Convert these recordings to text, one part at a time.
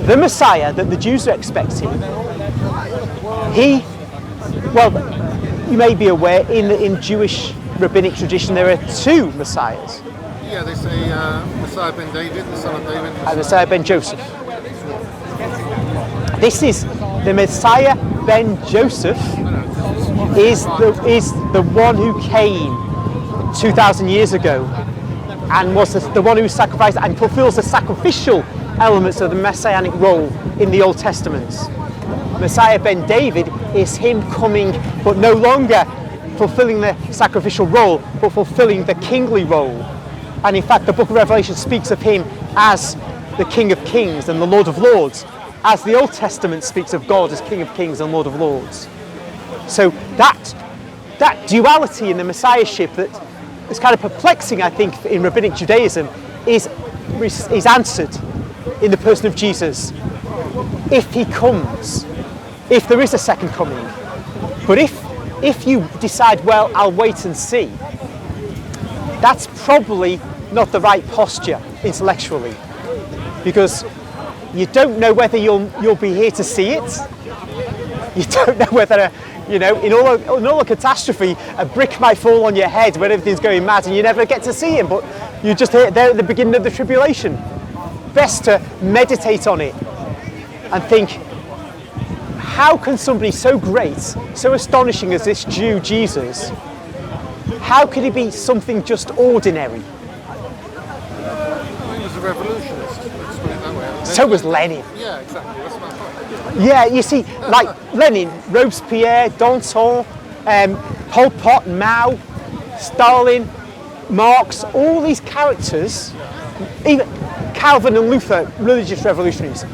the Messiah that the Jews are expecting, you may be aware, in Jewish rabbinic tradition there are two Messiahs. Yeah, they say Messiah ben David, the son of David. And Messiah ben Joseph. This is the Messiah ben Joseph is the one who came 2,000 years ago and was the one who sacrificed and fulfills the sacrificial elements of the messianic role in the Old Testament. Messiah ben David is him coming, but no longer fulfilling the sacrificial role, but fulfilling the kingly role. And in fact, the book of Revelation speaks of him as the King of Kings and the Lord of Lords, as the Old Testament speaks of God as King of Kings and Lord of Lords. So that duality in the Messiahship that is kind of perplexing, I think, in rabbinic Judaism is answered in the person of Jesus. If he comes, if there is a second coming. But if you decide, well, I'll wait and see, that's probably not the right posture intellectually, because you don't know whether you'll be here to see it. You don't know whether, in all a catastrophe, a brick might fall on your head when everything's going mad and you never get to see him, but you're just here there at the beginning of the tribulation. Best to meditate on it and think, how can somebody so great, so astonishing as this Jew Jesus, how could he be something just ordinary? He was a revolutionist, let's put it that way. So was Lenin. Yeah, exactly, that's my point. Yeah, you see, like Lenin, Robespierre, Danton, Pol Pot, Mao, Stalin, Marx, all these characters, even Calvin and Luther, religious revolutionaries,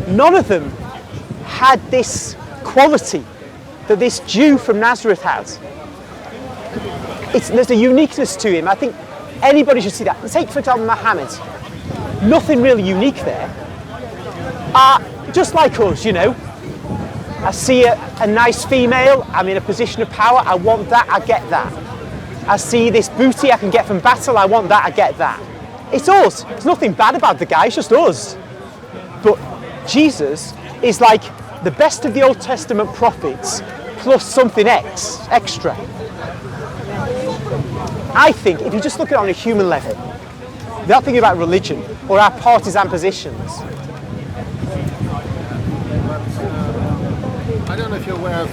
none of them had this quality that this Jew from Nazareth has. There's a uniqueness to him. I think anybody should see that. Take, for example, Muhammad. Nothing really unique there. Just like us, I see a nice female, I'm in a position of power, I want that, I get that. I see this booty I can get from battle, I want that, I get that. It's us. There's nothing bad about the guy, it's just us. But Jesus is like the best of the Old Testament prophets plus something extra. I think if you just look at it on a human level, without thinking about religion or our partisan positions. I don't know if you're aware of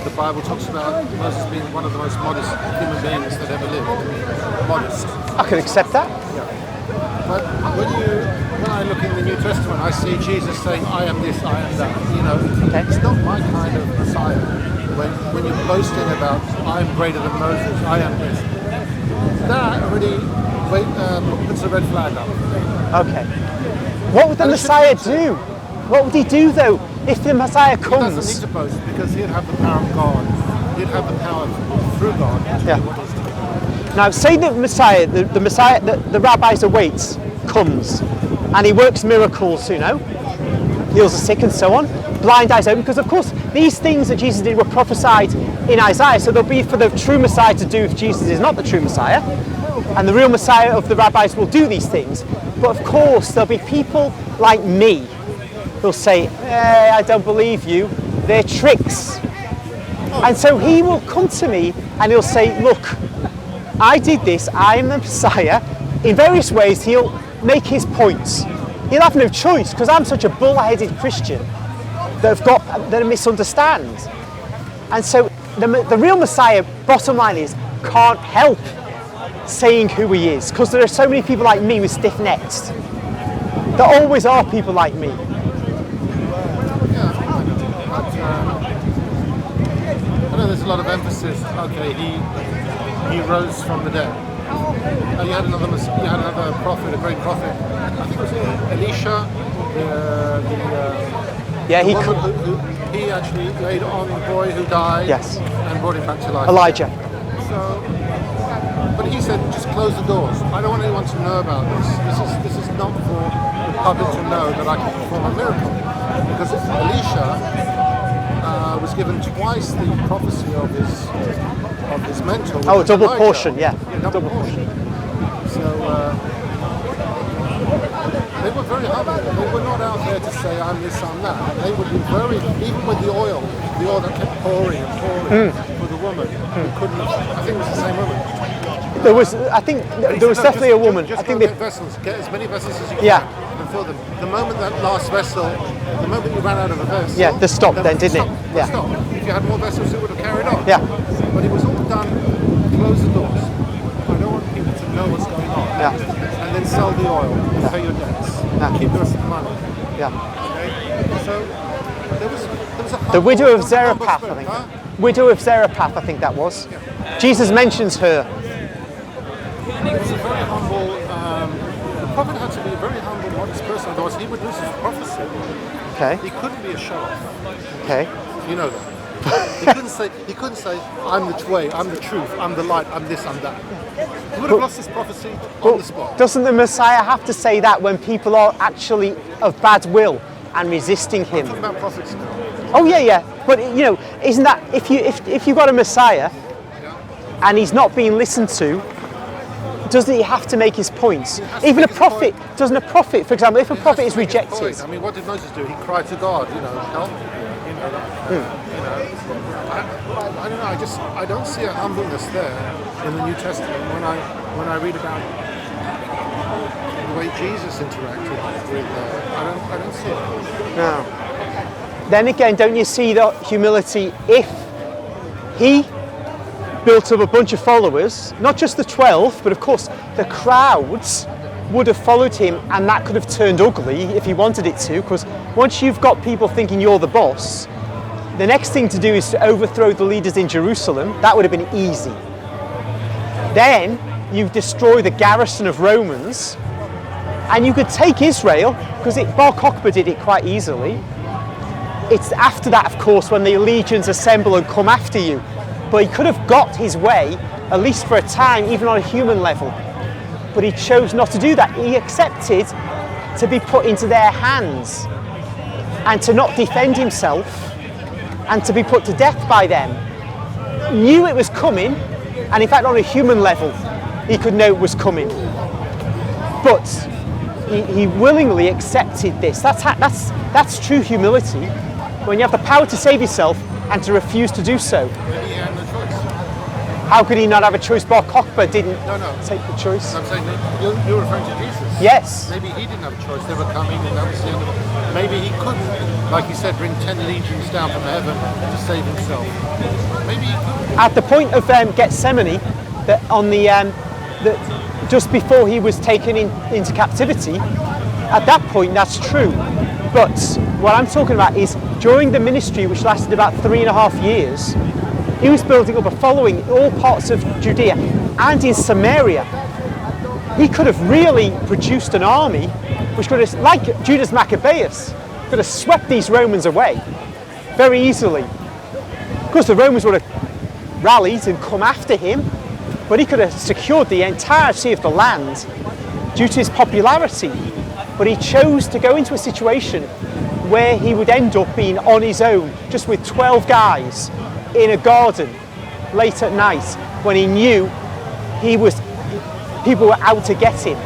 the Bible talks about Moses being one of the most modest human beings that ever lived. Modest. I can accept that. Yeah. But when I look in the New Testament, I see Jesus saying, I am this, I am that. Okay. It's not my kind of Messiah. When you're boasting about, I am greater than Moses, I am this. That already puts a red flag up. Okay. What would the Messiah do? What would he do though? If the Messiah comes, he doesn't need to boast because he'd have the power of God. He'd have the power through God to do what he's doing. Now, say the Messiah, the Messiah that the rabbis await comes, and he works miracles, heals the sick and so on, blind eyes open, because of course these things that Jesus did were prophesied in Isaiah, so they'll be for the true Messiah to do if Jesus is not the true Messiah, and the real Messiah of the rabbis will do these things. But of course there'll be people like me who'll say, I don't believe you, they're tricks. And so he will come to me and he'll say, look, I did this, I am the Messiah. In various ways he'll make his points. He'll have no choice because I'm such a bull-headed Christian that misunderstand. And so the real Messiah, bottom line is, can't help saying who he is, because there are so many people like me with stiff necks. There always are people like me. I know there's a lot of emphasis. Okay, he rose from the dead. You had another prophet, a great prophet. I think it was Elisha. He actually laid on the boy who died. Yes. And brought him back to life. Elijah. But he said, just close the doors. I don't want anyone to know about this. This is not for the public to know that I can perform a miracle. Because Elisha was given twice the prophecy of his mentor. Oh, double Elijah. portion, yeah. Double portion. So They were very humble. They were not out there to say, I'm this, I'm that. They would be very, even with the oil that kept pouring and pouring for the woman, who couldn't, I think it was the same woman. There was, I think, there was definitely a woman. Just I think get vessels, get as many vessels as you can and fill them. The moment that last vessel, the moment you ran out of a vessel, yeah, they stopped then, didn't it? Yeah. Stopped. If you had more vessels, it would have carried on. Yeah. But it was all done. Close the doors. I don't want people to know what's going on. Yeah. And then sell the oil, pay your debts, keep the rest of the money. Yeah. Okay. So there was a humble, the widow of humble Zarephath, spirit, I think. huh? Widow of Zarephath, I think that was. Yeah. Jesus mentions her. It was a very humble. The prophet had to be a very humble, modest person, otherwise he would lose his prophecy. Okay. He couldn't be a show-off. Okay. You know that. He couldn't say, I'm the way, I'm the truth, I'm the light, I'm this, I'm that. He would have lost his prophecy on the spot. Doesn't the Messiah have to say that when people are actually of bad will and resisting him? I'm talking about prophets now. Oh yeah. But you know, isn't that if you've got a Messiah and he's not being listened to, doesn't he have to make his points? Even a prophet, doesn't a prophet, for example, if a prophet is rejected. I mean, what did Moses do? He cried to God, help me. I don't know. I don't see a humbleness there in the New Testament when I read about the way Jesus interacted with. I don't see it. No. Then again, don't you see the humility if he built up a bunch of followers, not just the 12, but of course the crowds would have followed him, and that could have turned ugly if he wanted it to, because once you've got people thinking you're the boss, the next thing to do is to overthrow the leaders in Jerusalem. That would have been easy. Then you destroy the garrison of Romans, and you could take Israel, because Bar Kokhba did it quite easily. It's after that, of course, when the legions assemble and come after you. But he could have got his way, at least for a time, even on a human level. But he chose not to do that. He accepted to be put into their hands and to not defend himself and to be put to death by them. Knew it was coming, and in fact on a human level he could know it was coming. But he willingly accepted this. That's true humility, when you have the power to save yourself and to refuse to do so. Maybe he had no choice. How could he not have a choice? Bar Kokhba didn't take the choice. I'm saying that you're referring to Jesus. Yes. Maybe he didn't have a choice. They were coming, and that was the end of it. Maybe he couldn't, like he said, bring 10 legions down from heaven to save himself. Maybe he couldn't. At the point of Gethsemane, just before he was taken into captivity, at that point that's true. But what I'm talking about is during the ministry, which lasted about 3.5 years, he was building up a following in all parts of Judea and in Samaria. He could have really produced an army which could have, like Judas Maccabeus, could have swept these Romans away very easily. Of course, the Romans would have rallied and come after him, but he could have secured the entirety of the land due to his popularity. But he chose to go into a situation where he would end up being on his own, just with 12 guys in a garden late at night, when he knew people were out to get him.